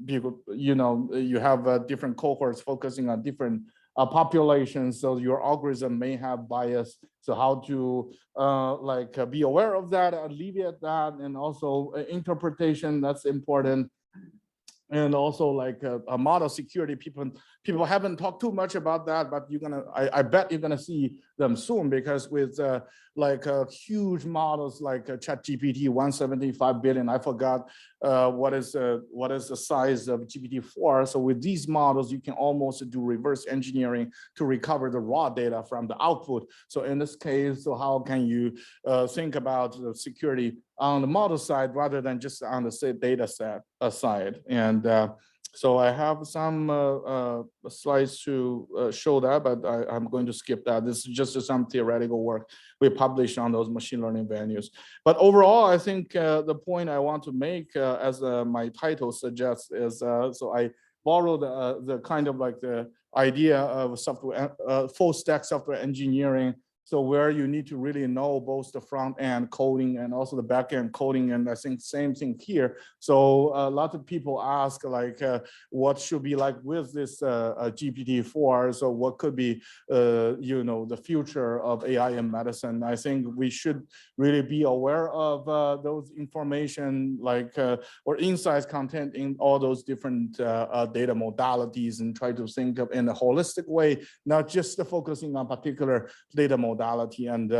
People, you have different cohorts focusing on different populations. So your algorithm may have bias. So how to be aware of that, alleviate that, and also interpretation, that's important. And also a model security, people haven't talked too much about that, but I bet you're gonna see them soon, because with huge models like ChatGPT 175 billion, I forgot what is the size of GPT-4. So with these models, you can almost do reverse engineering to recover the raw data from the output. So in this case, so how can you think about the security on the model side rather than just on the data set side? And So I have some slides to show that, but I'm going to skip that. This is just some theoretical work we published on those machine learning venues. But overall, I think the point I want to make, as my title suggests, is so I borrowed the kind of like the idea of software, full stack software engineering. So where you need to really know both the front end coding and also the back end coding, and I think same thing here. So a lot of people ask like, what should be like with this GPT-4? So what could be, you know, the future of AI in medicine? I think we should really be aware of those information like or insights content in all those different data modalities, and try to think of in a holistic way, not just focusing on particular data modality. And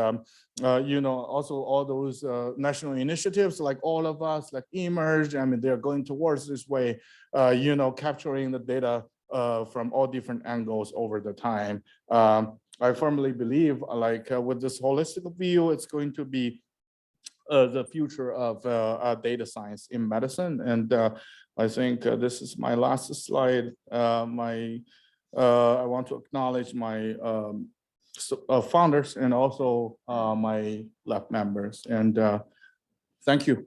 you know, also all those national initiatives, like all of us, like eMERGE, I mean, they're going towards this way, you know, capturing the data from all different angles over the time. I firmly believe, like with this holistic view, it's going to be the future of data science in medicine. And I think this is my last slide. I want to acknowledge my founders and also my lab members, and thank you.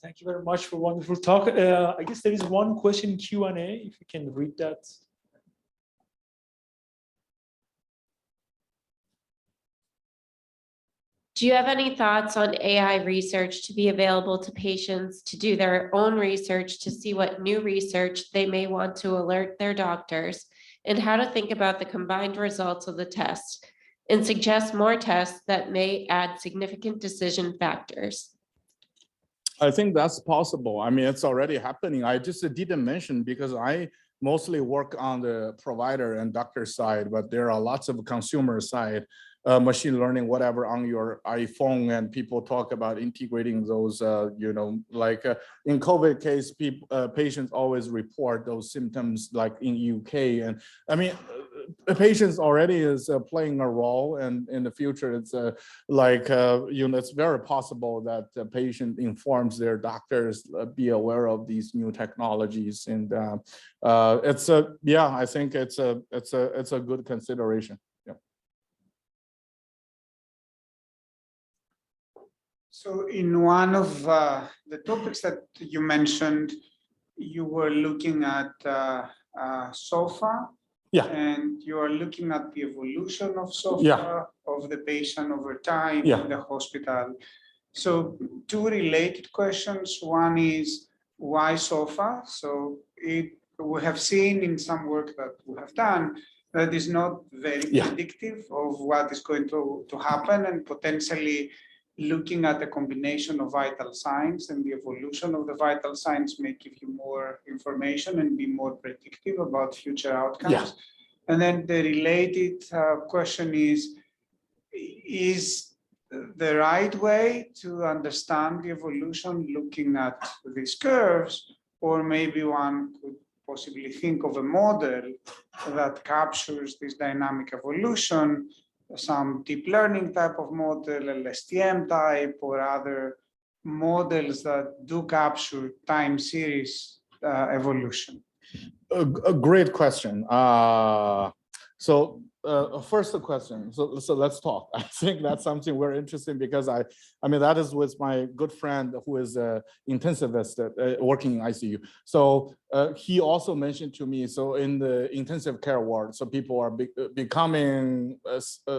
Thank you very much for a wonderful talk. I guess there is one question Q&A, if you can read that. Do you have any thoughts on AI research to be available to patients to do their own research to see what new research they may want to alert their doctors, and how to think about the combined results of the test and suggest more tests that may add significant decision factors? I think that's possible. I mean, it's already happening. I just didn't mention because I mostly work on the provider and doctor side, but there are lots of consumer side machine learning, whatever, on your iPhone, and people talk about integrating those, you know, like in COVID case, patients always report those symptoms like in UK. And I mean, patients already is playing a role, and in the future, it's like, you know, it's very possible that the patient informs their doctors, be aware of these new technologies. And it's a, yeah, I think it's a good consideration. So in one of the topics that you mentioned, you were looking at SOFA, yeah, and you are looking at the evolution of SOFA, yeah, of the patient over time, yeah, in the hospital. So two related questions. One is why SOFA? So we have seen in some work that we have done that is not very yeah, predictive of what is going to happen, and potentially looking at the combination of vital signs and the evolution of the vital signs may give you more information and be more predictive about future outcomes. yeah. And then the related question is the right way to understand the evolution looking at these curves, or maybe one could possibly think of a model that captures this dynamic evolution, some deep learning type of model, LSTM type, or other models that do capture time series evolution? A great question. First the question. So let's talk. I think that's something we're interested in, because I mean, that is with my good friend who is an intensivist working in ICU. So he also mentioned to me, so in the intensive care ward, so people are becoming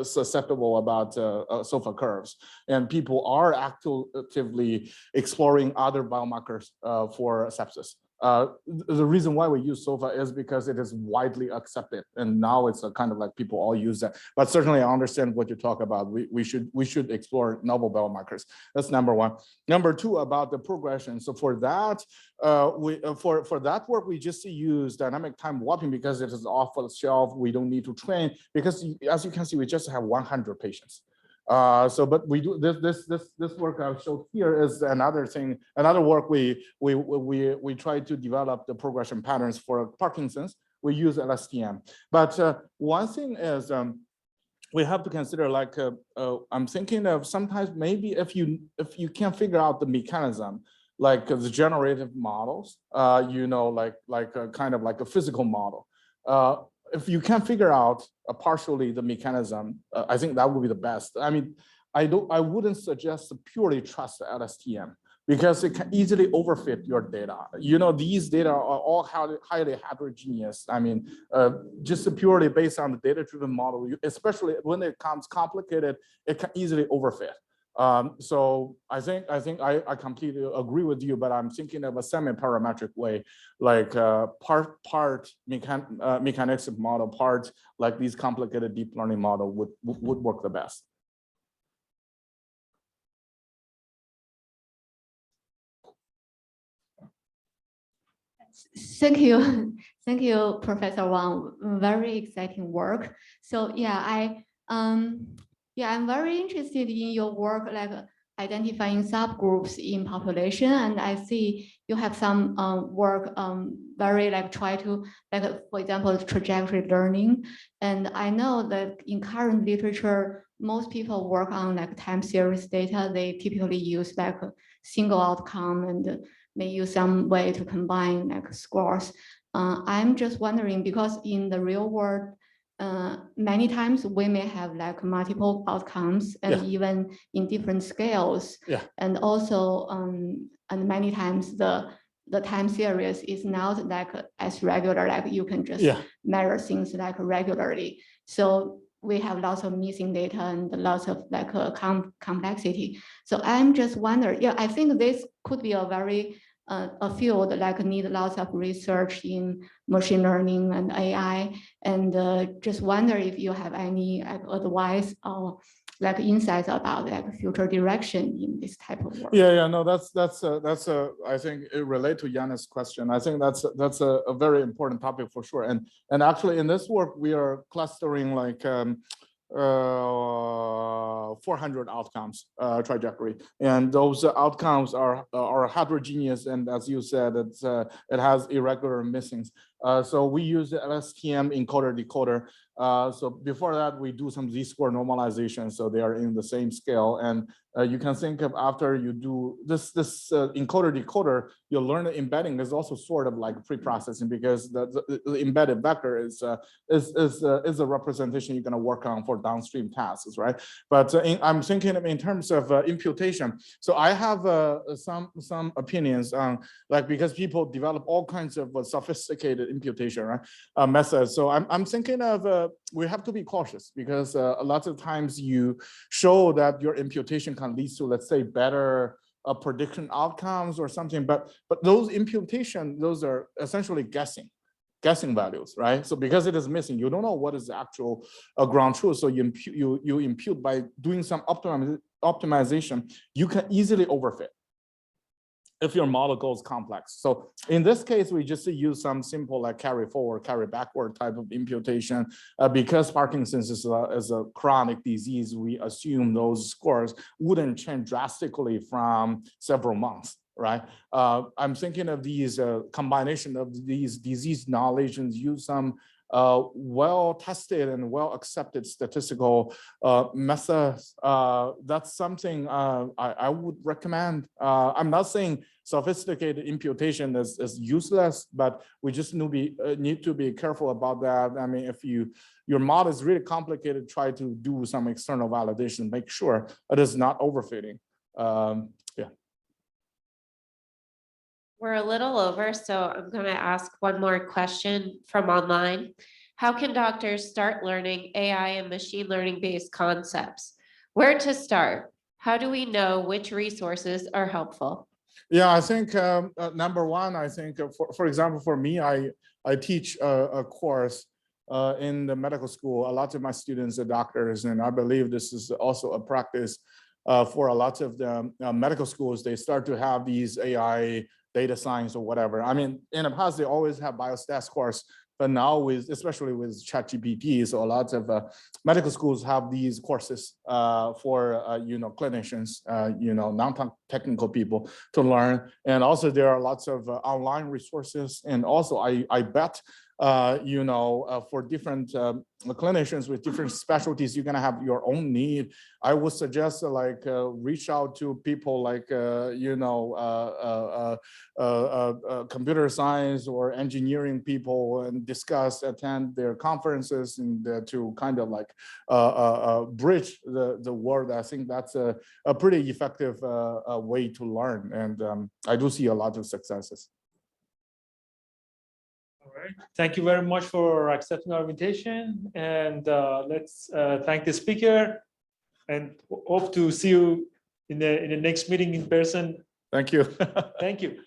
susceptible about SOFA curves, and people are actively exploring other biomarkers for sepsis. The reason why we use SOFA is because it is widely accepted, and now it's a kind of like people all use that. But certainly, I understand what you talk about. We should explore novel biomarkers. That's number one. Number two, about the progression. So for that, for that work, we just use dynamic time warping because it is off the shelf. We don't need to train, because as you can see, we just have 100 patients. But we do this work I showed here is another thing, another work we try to develop the progression patterns for Parkinson's. We use LSTM, but one thing is we have to consider like I'm thinking of sometimes maybe if you can't figure out the mechanism, like the generative models, you know, like a kind of like a physical model. If you can figure out partially the mechanism, I think that would be the best. I mean, I wouldn't suggest purely trust LSTM because it can easily overfit your data. You know, these data are all highly heterogeneous. I mean, just purely based on the data-driven model, especially when it comes complicated, it can easily overfit. So I think I completely agree with you, but I'm thinking of a semi-parametric way, like part mechanics model, part like these complicated deep learning model would work the best. Thank you. Thank you, Professor Wang. Very exciting work. So yeah, I'm very interested in your work, like identifying subgroups in population. And I see you have some work very like try to, like, for example, trajectory learning. And I know that in current literature, most people work on like time series data. They typically use like a single outcome and may use some way to combine like scores. I'm just wondering, because in the real world, many times we may have like multiple outcomes and even in different scales. And also, and many times the time series is not like as regular, like you can just measure things like regularly. So we have lots of missing data and lots of like complexity. So I'm just wondering, I think this could be a very a field like need lots of research in machine learning and AI, and just wonder if you have any like advice or like insights about like future direction in this type of work. No, that's I think it relates to Yannis' question. I think that's a very important topic for sure. And actually in this work we are clustering like 400 outcomes trajectory, and those outcomes are heterogeneous, and as you said, it has irregular missings. So we use the LSTM encoder decoder. So before that, we do some z-score normalization, so they are in the same scale. And you can think of after you do this encoder decoder, you'll learn the embedding is also sort of like pre-processing, because the embedded vector is a representation you're going to work on for downstream tasks, right? But I'm thinking in terms of imputation. So I have some opinions on, like, because people develop all kinds of sophisticated imputation, right, methods. So I'm thinking of we have to be cautious, because a lot of times you show that your imputation can lead to, let's say, better prediction outcomes or something, but those imputation, those are essentially guessing values, right? So because it is missing, you don't know what is the actual ground truth. So you impute by doing some optimization, you can easily overfit if your model goes complex. So in this case, we just use some simple like carry forward, carry backward type of imputation. Because Parkinson's is a chronic disease, we assume those scores wouldn't change drastically from several months, right? I'm thinking of these combination of these disease knowledge and use some well-tested and well-accepted statistical methods. That's something I would recommend. I'm not saying sophisticated imputation is useless, but we just need to be careful about that. I mean, if your model is really complicated, try to do some external validation, make sure it is not overfitting. We're a little over, so I'm going to ask one more question from online. How can doctors start learning AI and machine learning based concepts? Where to start? How do we know which resources are helpful? Yeah, I think number one, I think for example, for me, I teach a course in the medical school. A lot of my students are doctors, and I believe this is also a practice for a lot of the medical schools. They start to have these AI data science or whatever. I mean, in the past, they always have biostats course, but now especially with ChatGPT, so a lot of medical schools have these courses for, clinicians, non-technical people to learn. And also there are lots of online resources. And also I bet you know, for different clinicians with different specialties, you're gonna have your own need. I would suggest like reach out to people like you know, computer science or engineering people and discuss, attend their conferences, and to kind of like bridge the world. I think that's a pretty effective way to learn, and I do see a lot of successes. All right. Thank you very much for accepting our invitation, and let's thank the speaker, and hope to see you in the next meeting in person. Thank you. Thank you.